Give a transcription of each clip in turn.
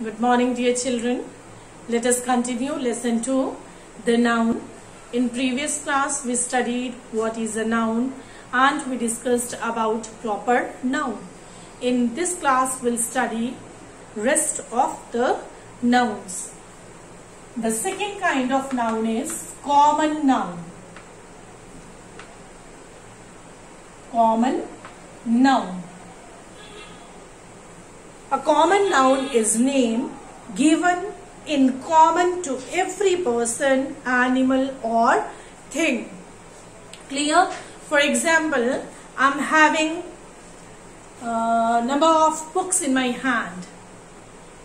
Good morning, dear children. Let us continue lesson 2, the noun. In previous class, we studied what is a noun and we discussed about proper noun. In this class, we'll study rest of the nouns. The second kind of noun is common noun. Common noun. A common noun is name given in common to every person, animal or thing. Clear? For example, I'm having a number of books in my hand.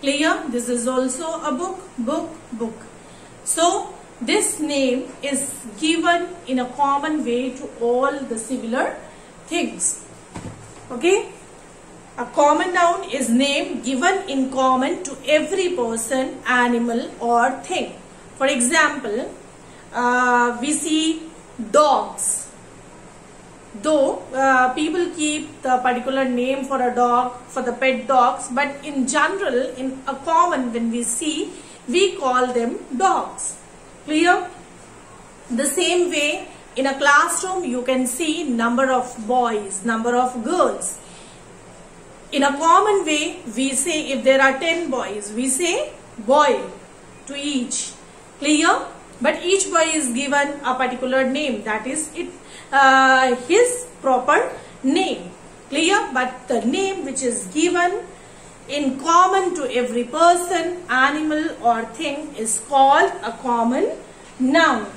Clear? This is also a book. So, this name is given in a common way to all the similar things. Okay? A common noun is name given in common to every person, animal or thing. For example, we see dogs. Though people keep the particular name for a dog, for the pet dogs, but in general, in a common, when we see, we call them dogs. Clear? The same way, in a classroom, you can see number of boys, number of girls. In a common way, we say if there are 10 boys, we say boy to each. Clear? But each boy is given a particular name, that is his proper name. Clear? But the name which is given in common to every person, animal or thing is called a common noun.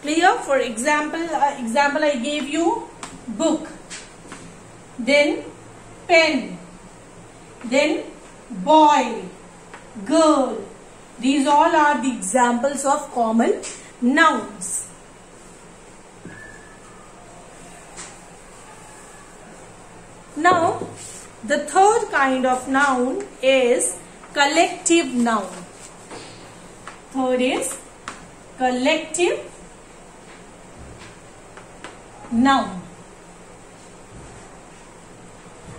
Clear? For example, I gave you book, then pen, then boy, girl. These all are the examples of common nouns. Now, the third kind of noun is collective noun. Third is collective noun.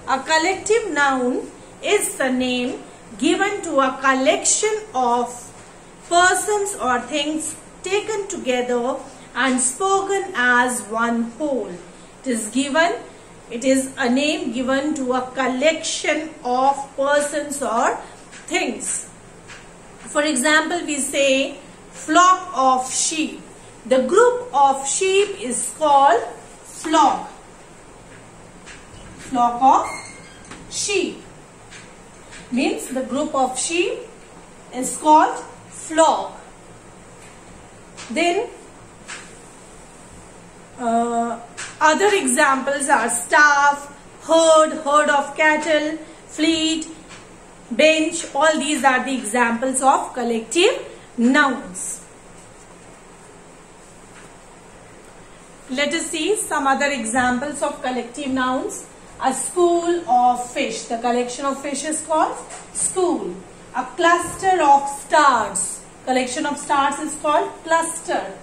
A collective noun is the name given to a collection of persons or things taken together and spoken as one whole. It is a name given to a collection of persons or things. For example, we say flock of sheep. The group of sheep is called flock. Flock of sheep means the group of sheep is called flock. Then other examples are staff, herd of cattle, fleet, bench. All these are the examples of collective nouns. Let us see some other examples of collective nouns. A school of fish. The collection of fish is called school. A cluster of stars. Collection of stars is called cluster.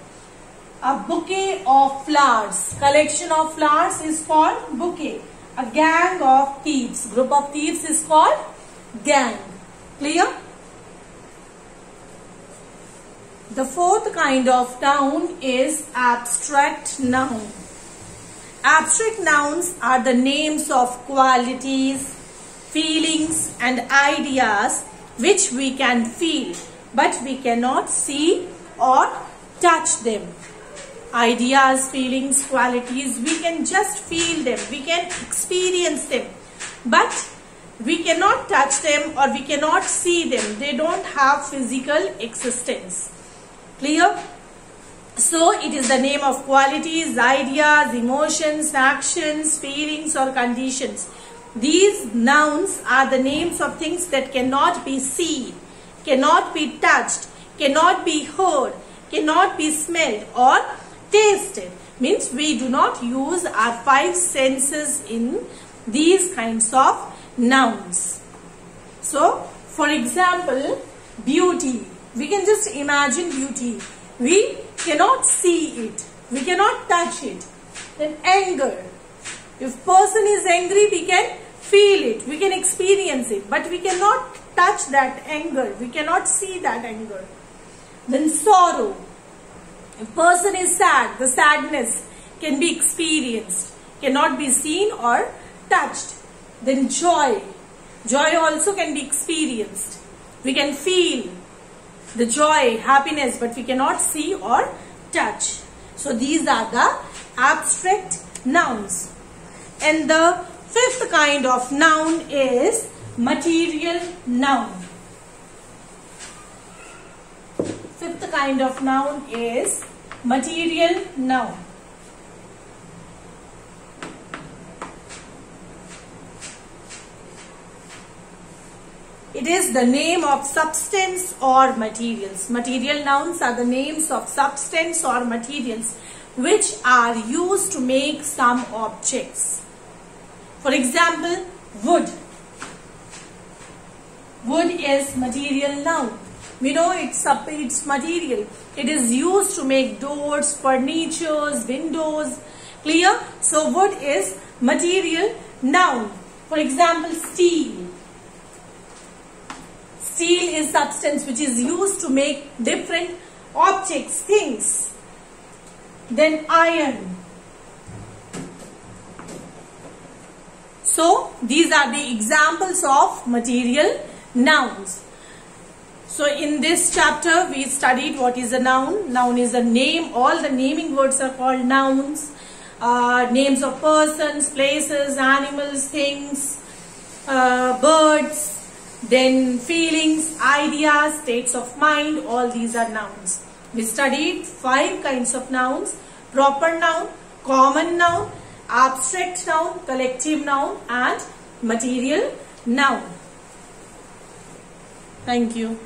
A bouquet of flowers. Collection of flowers is called bouquet. A gang of thieves. Group of thieves is called gang. Clear? The fourth kind of noun is abstract noun. Abstract nouns are the names of qualities, feelings and ideas which we can feel but we cannot see or touch them. Ideas, feelings, qualities, we can just feel them, we can experience them, but we cannot touch them or we cannot see them. They don't have physical existence. Clear? So, it is the name of qualities, ideas, emotions, actions, feelings or conditions. These nouns are the names of things that cannot be seen, cannot be touched, cannot be heard, cannot be smelled or tasted. Means we do not use our five senses in these kinds of nouns. So, for example, beauty. We can just imagine beauty. We cannot see it. We cannot touch it. Then anger. If person is angry, we can feel it. We can experience it. But we cannot touch that anger. We cannot see that anger. Then sorrow. If person is sad, the sadness can be experienced, cannot be seen or touched. Then joy. Joy also can be experienced. We can feel the joy, happiness, but we cannot see or touch. So these are the abstract nouns. And the fifth kind of noun is material noun. Fifth kind of noun is material noun. It is the name of substance or materials. Material nouns are the names of substance or materials which are used to make some objects. For example, wood. Wood is material noun. We know it's material. It is used to make doors, furnitures, windows. Clear? So wood is material noun. For example, steel. Steel is substance which is used to make different objects, things. Then iron. So these are the examples of material nouns. So in this chapter we studied what is a noun. Noun is a name. All the naming words are called nouns. Names of persons, places, animals, things, birds. Then feelings, ideas, states of mind, all these are nouns. We studied 5 kinds of nouns: proper noun, common noun, abstract noun, collective noun and material noun. Thank you.